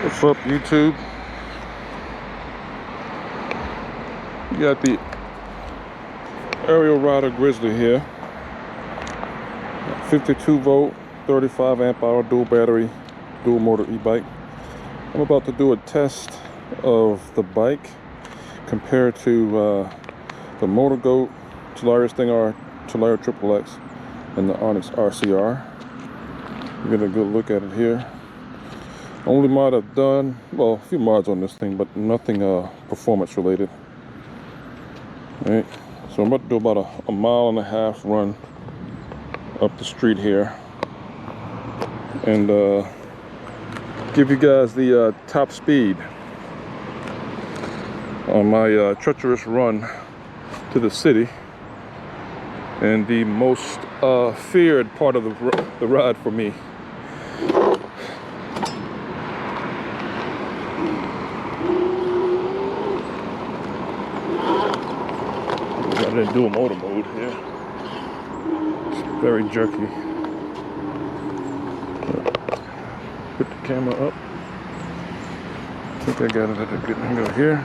What's up, YouTube? You got the Ariel Rider Grizzly here. 52 volt, 35 amp hour, dual battery, dual motor e-bike. I'm about to do a test of the bike compared to the Motor Goat, Talaria Sting R, Talaria XXX, and the Onyx RCR. We're gonna go look at it here. Only mod I've done, well, a few mods on this thing, but nothing performance related. All right, so I'm about to do about a mile and a half run up the street here, and give you guys the top speed on my treacherous run to the city, and the most feared part of the ride for me. I didn't do a motor mode here. It's very jerky. Put the camera up. I think I got it at a good angle here.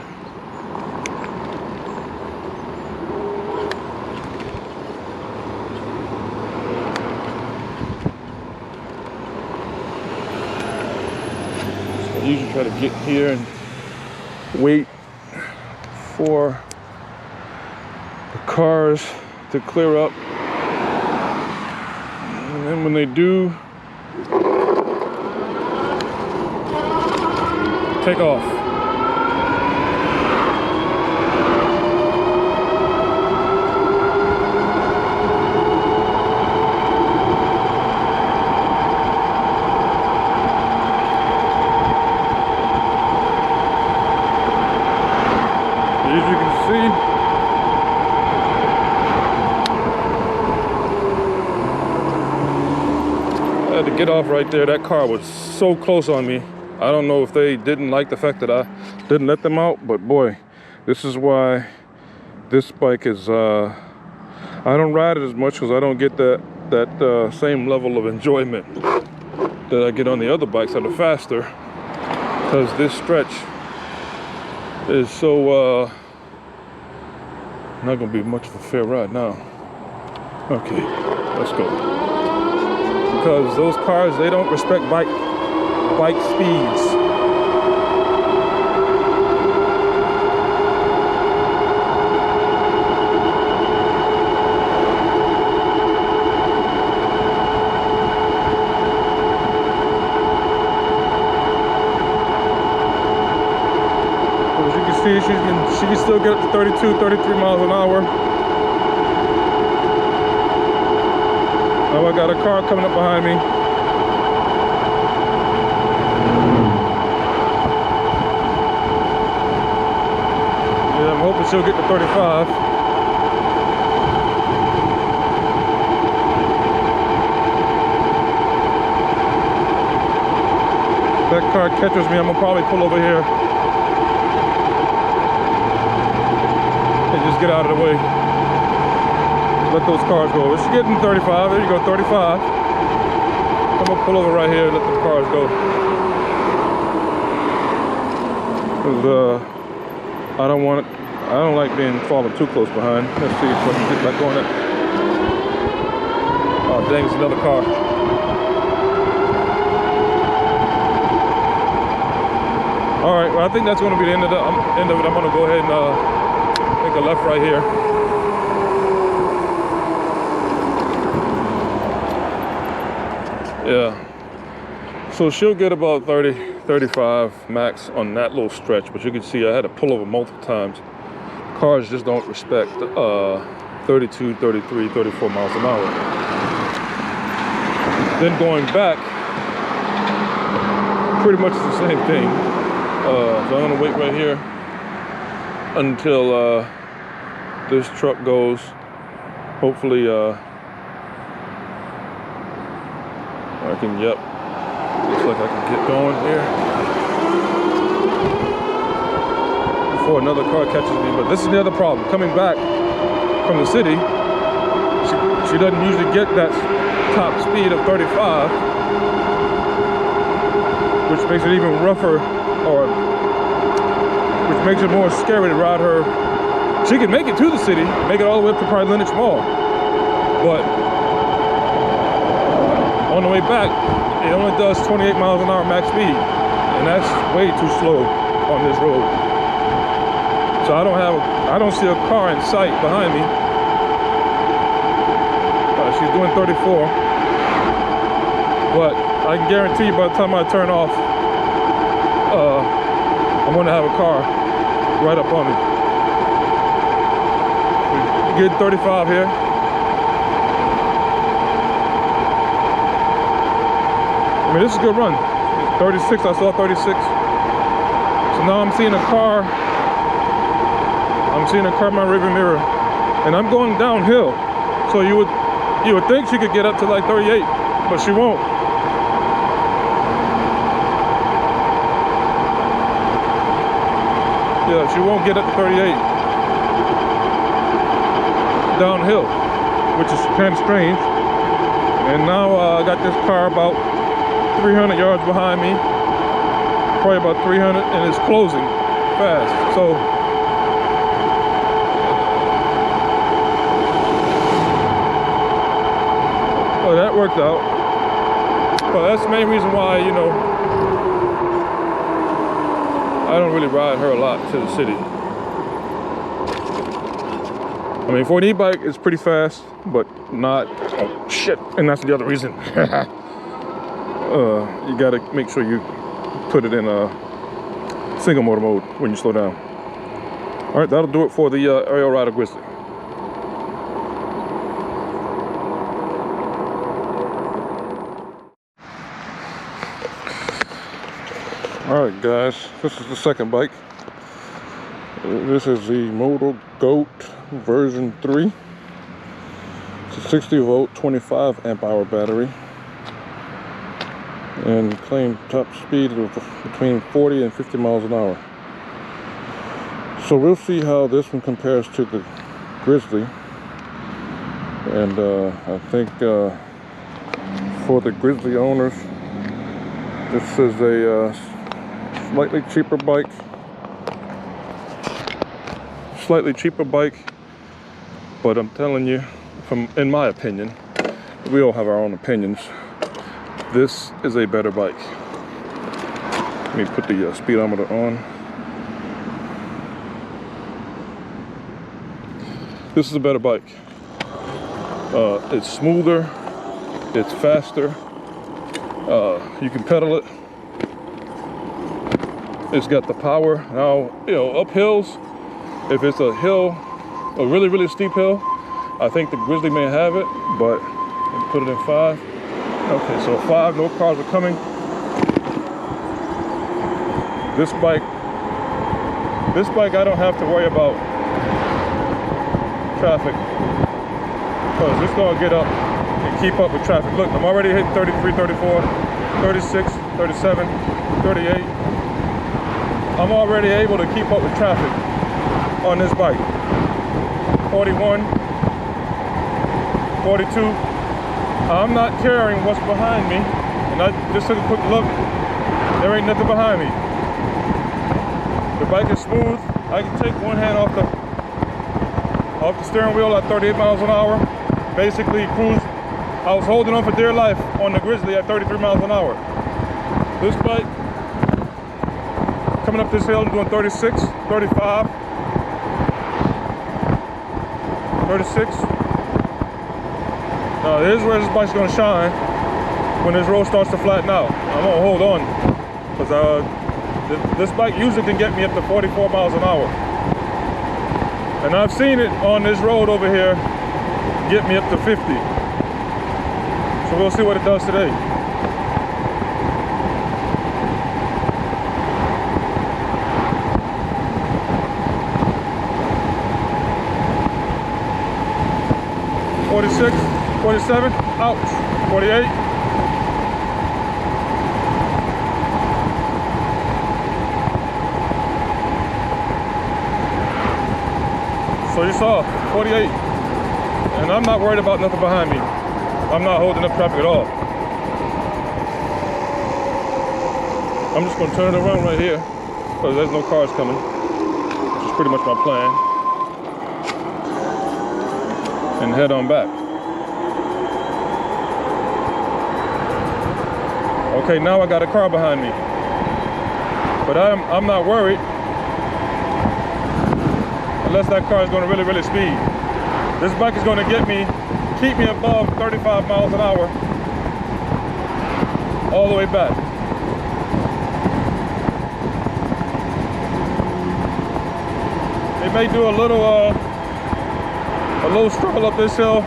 So I usually try to get here and wait for cars to clear up, and then when they do, take off. As you can see, I had to get off right there. That car was so close on me. I don't know if they didn't like the fact that I didn't let them out, but boy, this is why this bike is, I don't ride it as much because I don't get that same level of enjoyment that I get on the other bikes that are faster, because this stretch is so, not gonna be much of a fair ride now. Okay, let's go. Because those cars, they don't respect bike speeds. As you can see, she can still get up to 32, 33 miles an hour. Now I got a car coming up behind me. Yeah, I'm hoping she'll get to 35. If that car catches me, I'm gonna probably pull over here and just get out of the way. Let those cars go. She's getting 35. There you go, 35. I'm gonna pull over right here and let the cars go. Cause I don't like being falling too close behind. Let's see if I can get back on it. Oh dang, it's another car. All right, well I think that's gonna be the end of it. I'm gonna go ahead and take a left right here. Yeah, so she'll get about 30, 35 max on that little stretch, but you can see I had to pull over multiple times. Cars just don't respect 32, 33, 34 miles an hour. Then going back, pretty much the same thing. So I'm gonna wait right here until this truck goes. Hopefully, yep, looks like I can get going here before another car catches me. But this is the other problem. Coming back from the city, she doesn't usually get that top speed of 35. which makes it even rougher, or which makes it more scary to ride her. She can make it to the city, make it all the way up to probably Lenox Mall, but on the way back, it only does 28 miles an hour max speed, and that's way too slow on this road. So I don't see a car in sight behind me. She's doing 34, but I can guarantee you by the time I turn off, I'm gonna have a car right up on me. Good 35 here. I mean, this is a good run. 36, I saw 36. So now I'm seeing a car. I'm seeing a car in my rearview mirror, and I'm going downhill. So you would think she could get up to like 38, but she won't. Yeah, she won't get up to 38 downhill, which is kind of strange. And now I got this car about 300 yards behind me, probably about 300, and it's closing fast. So that worked out. But that's the main reason why, you know, I don't really ride her a lot to the city. I mean, for an e-bike, it's pretty fast, but not, oh shit, and that's the other reason. You gotta make sure you put it in a single motor mode when you slow down. All right, that'll do it for the Ariel Rider Grizzly. All right, guys, this is the second bike. This is the Moto Goat version 3. It's a 60 volt, 25 amp hour battery, and claim top speed of between 40 and 50 miles an hour. So we'll see how this one compares to the Grizzly. And I think for the Grizzly owners, this is a slightly cheaper bike. But I'm telling you, in my opinion, we all have our own opinions, this is a better bike. Let me put the speedometer on. This is a better bike. It's smoother, it's faster, you can pedal it. It's got the power. Now, you know, up hills, if it's a hill, a really, really steep hill, I think the Grizzly may have it, but let me put it in 5. Okay, so 5, no cars are coming. This bike, I don't have to worry about traffic, because it's gonna get up and keep up with traffic. Look, I'm already hitting 33, 34, 36, 37, 38. I'm already able to keep up with traffic on this bike. 41, 42. I'm not caring what's behind me, and I just took a quick look. There ain't nothing behind me. The bike is smooth. I can take one hand off the steering wheel at 38 miles an hour. Basically cruise. I was holding on for dear life on the Grizzly at 33 miles an hour. This bike, coming up this hill, I'm doing 36, 35, 36. Now here's where this bike's gonna shine when this road starts to flatten out. I'm gonna hold on, because this bike usually can get me up to 44 miles an hour. And I've seen it on this road over here get me up to 50. So we'll see what it does today. .46, 47, ouch, 48. So you saw 48, and I'm not worried about nothing behind me. I'm not holding up traffic at all. I'm just gonna turn it around right here because there's no cars coming, which is pretty much my plan, and head on back. Okay, now I got a car behind me, but I'm not worried unless that car is going to really speed. This bike is going to keep me above 35 miles an hour all the way back. It may do a little struggle up this hill.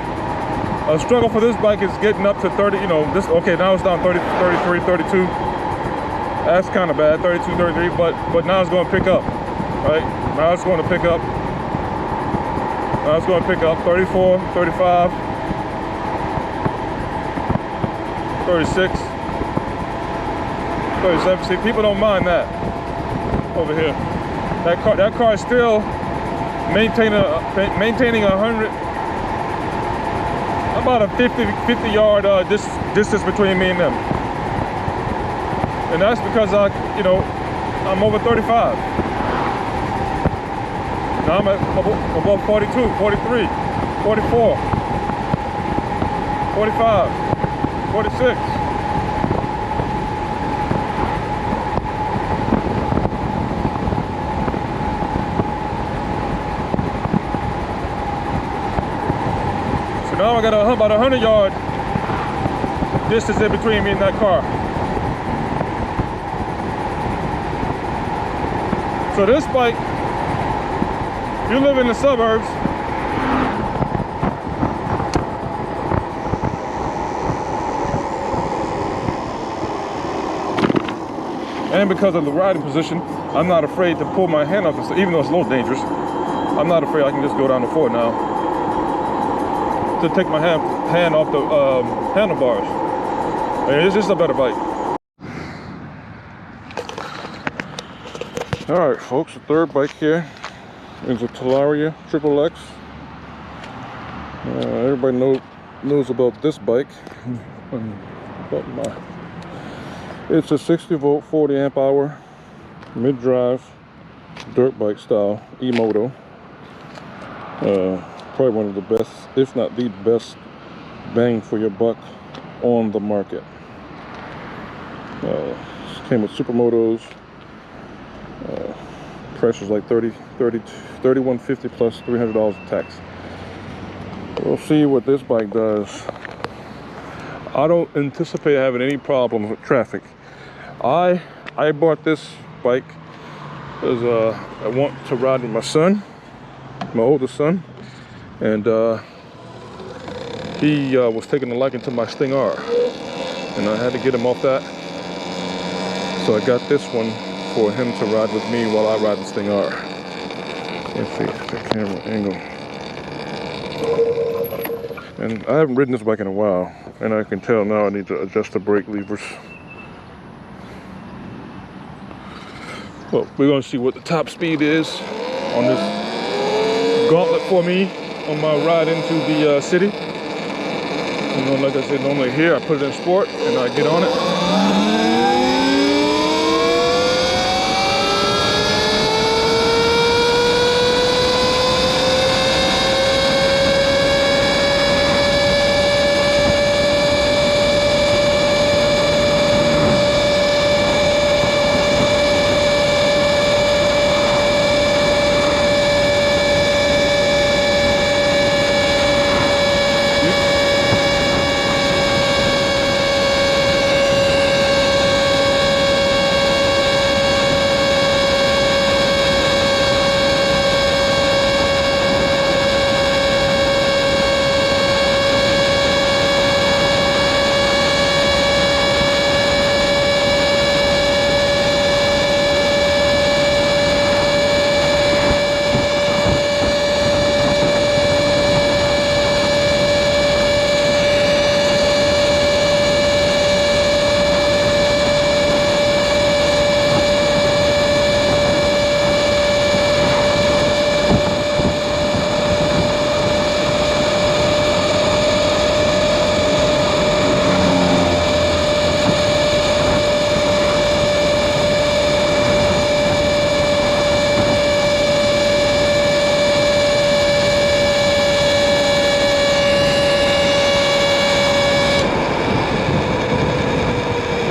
A struggle for this bike is getting up to 30, okay, now it's down 30, 33, 32. That's kind of bad, 32, 33, but now it's going to pick up, right? Now it's going to pick up. Now it's going to pick up 34, 35, 36, 37. See, people don't mind that over here. That car is still maintaining 100. About a 50 yard distance between me and them, and that's because I'm over 35. Now I'm at above 42, 43, 44, 45, 46. Now I got about 100 yard distance in between me and that car. So this bike, if you live in the suburbs, and because of the riding position, I'm not afraid to pull my hand off, even though it's a little dangerous. I'm not afraid. I can just go down the floor now to take my hand off the handlebars. And it's just a better bike. All right, folks, the third bike here is a Talaria XXX. Everybody knows about this bike. It's a 60 volt, 40 amp hour, mid-drive, dirt bike style, e-moto. Probably one of the best, if not the best, bang for your buck on the market. Came with supermotos. Price was like $31.50 plus $300 in tax. We'll see what this bike does. I don't anticipate having any problems with traffic. I bought this bike because I want to ride with my son, my oldest son. And he was taking a liking to my Sting R, and I had to get him off that. So I got this one for him to ride with me while I ride the Sting R. Let's see the camera angle. And I haven't ridden this bike in a while, and I can tell now I need to adjust the brake levers. Well, we're gonna see what the top speed is on this gauntlet for me on my ride into the city. Like I said, normally here I put it in sport and I get on it.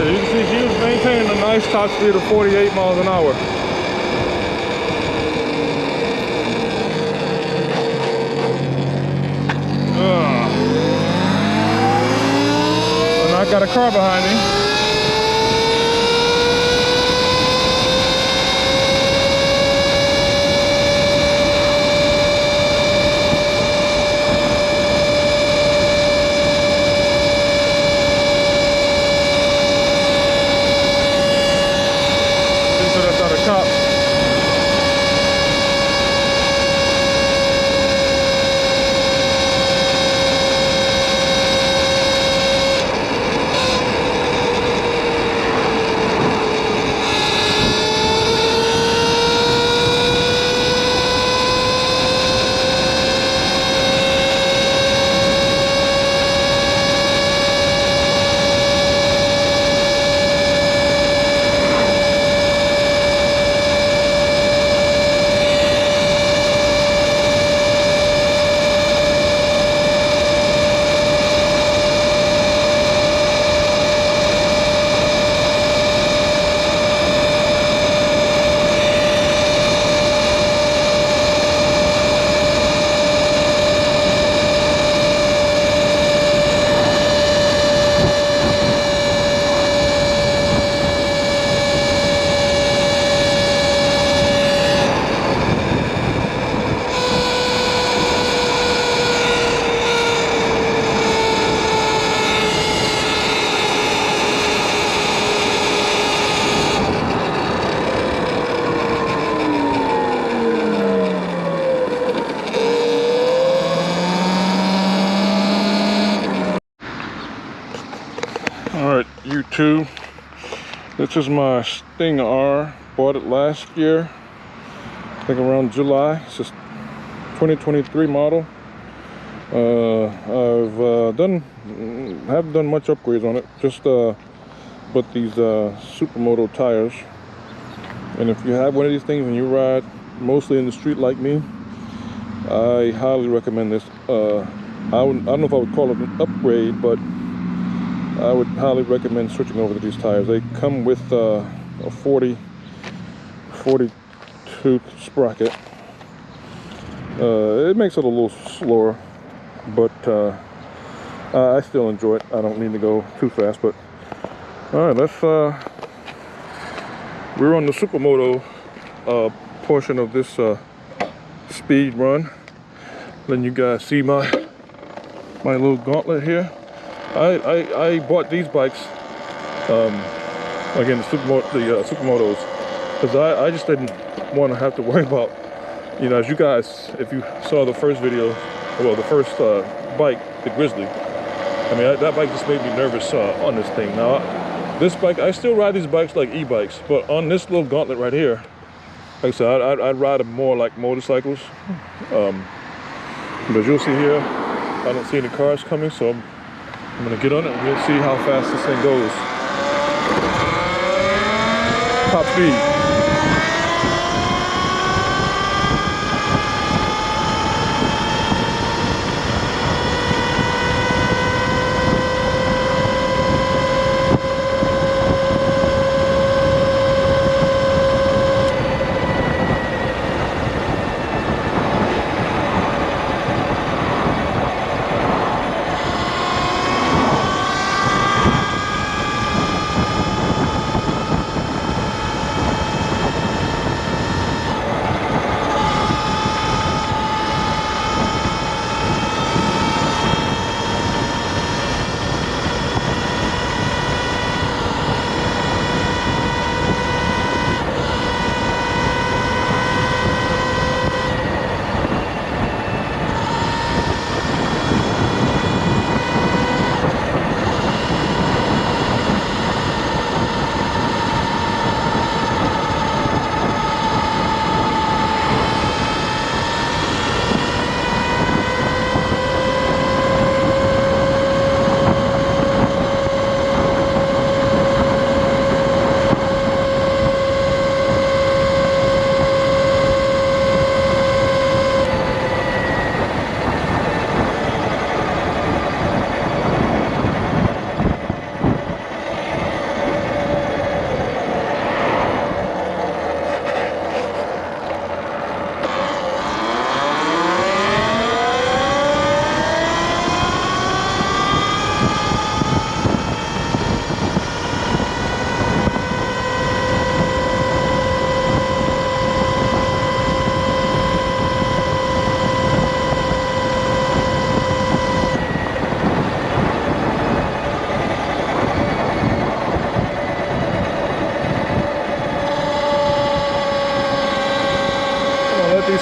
you can see she was maintaining a nice top speed of 48 miles an hour. And I got a car behind me. Alright, YouTube, this is my Sting R. Bought it last year, I think around July. It's just 2023 model. Haven't done much upgrades on it, just but these Supermoto tires. And if you have one of these things and you ride mostly in the street like me, I highly recommend this. I don't know if I would call it an upgrade, but I would highly recommend switching over to these tires. They come with a 40 tooth sprocket. It makes it a little slower, but I still enjoy it. I don't need to go too fast. But all right, let's. We're on the Supermoto portion of this speed run. Letting you guys see my little gauntlet here. I bought these bikes, again, the Supermotos, because I just didn't want to have to worry about, you know, as you guys, if you saw the first video, well, the first bike, the Grizzly, I mean, that bike just made me nervous on this thing. Now, this bike, I still ride these bikes like e-bikes, but on this little gauntlet right here, like I said, I'd ride them more like motorcycles. But as you'll see here, I don't see any cars coming, so I'm gonna get on it and we'll see how fast this thing goes. Top speed.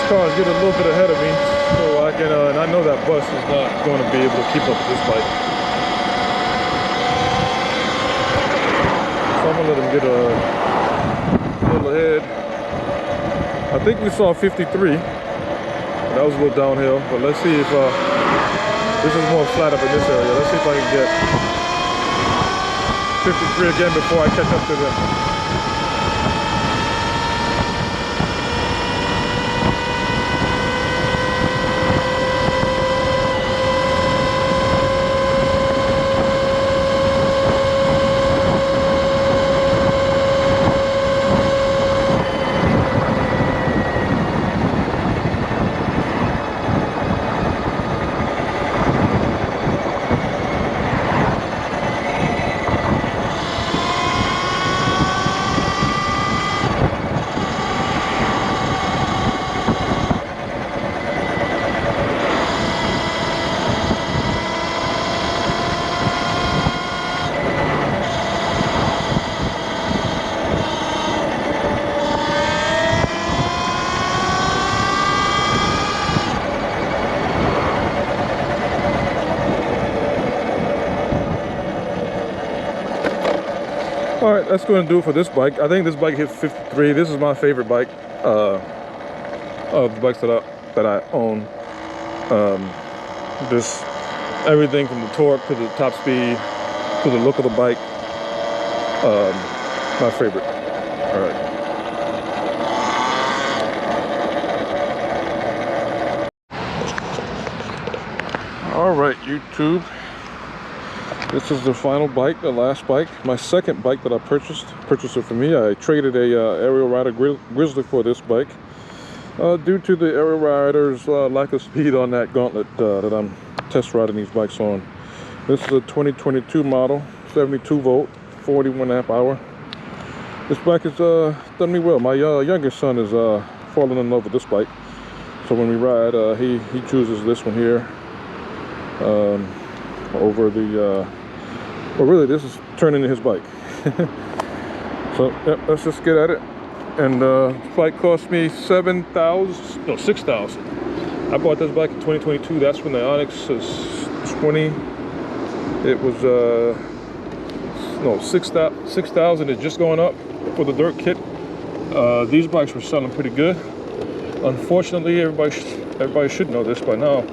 car is getting a little bit ahead of me, so I can, and I know that bus is not going to be able to keep up with this bike. So I'm gonna let him get a little ahead. I think we saw 53. That was a little downhill, but let's see if this is more flat up in this area. Let's see if I can get 53 again before I catch up to them. All right, that's going to do it for this bike. I think this bike hit 53. This is my favorite bike of the bikes that I own. Just everything from the torque to the top speed to the look of the bike. My favorite. All right. All right, YouTube. This is the final bike, the last bike, my second bike that I purchased it for me. I traded a Ariel Rider Grizzly for this bike due to the Ariel Rider's lack of speed on that gauntlet that I'm test riding these bikes on. This is a 2022 model, 72 volt, 41 amp hour. This bike has done me well. My youngest son is falling in love with this bike, so when we ride, he chooses this one here over the well, really this is turning into his bike. So yeah, let's just get at it. And this bike cost me $6,000. I bought this bike in 2022. That's when the Onyx is 20. It was no, 6,000 is just going up for the dirt kit. These bikes were selling pretty good. Unfortunately, everybody should know this by now,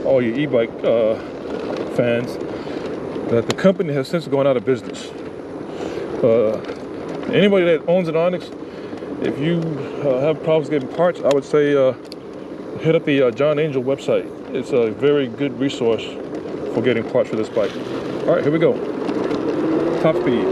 all you e-bike fans, that the company has since gone out of business. Anybody that owns an Onyx, if you have problems getting parts, I would say hit up the John Angel website. It's a very good resource for getting parts for this bike. All right, here we go. Top speed.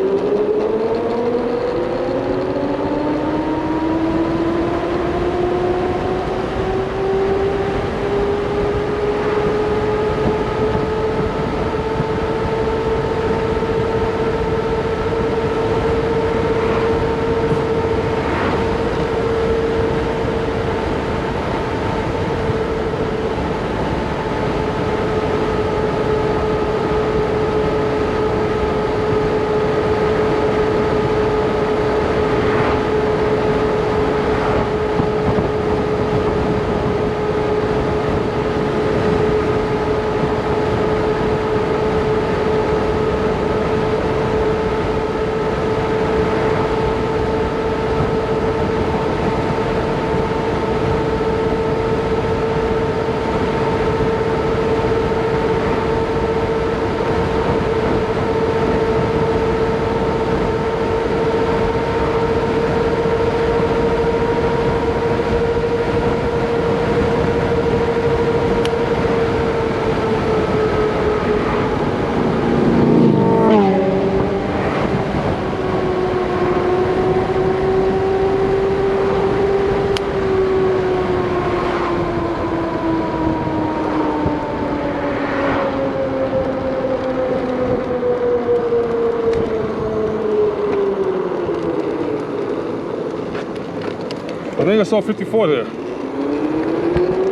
I think I saw 54 there.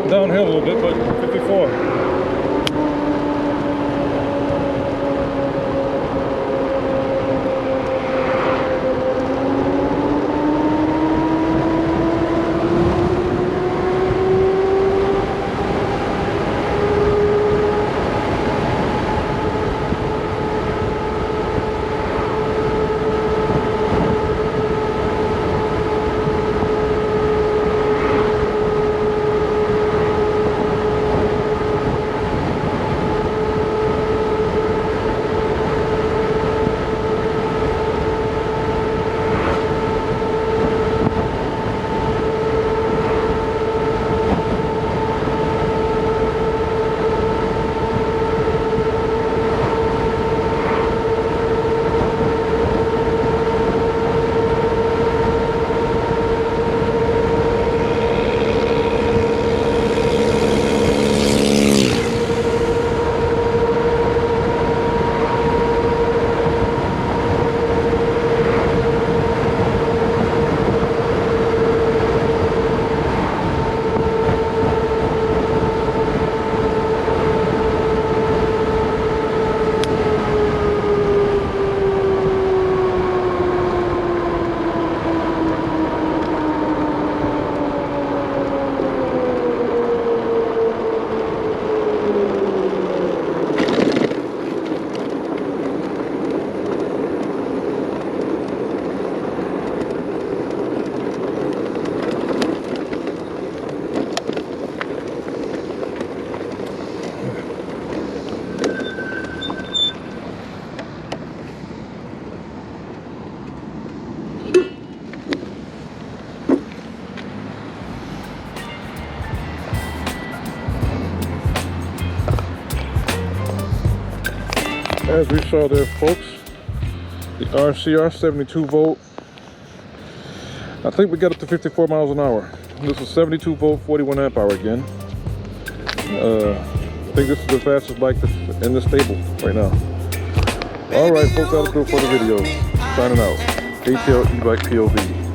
Downhill a little bit, but 54. As we saw there, folks, the RCR 72 volt. I think we got up to 54 miles an hour. This is 72 volt, 41 amp hour again. I think this is the fastest bike that's in the stable right now. All right, folks, that'll do it for the video. Signing out. ATL E-Bike POV.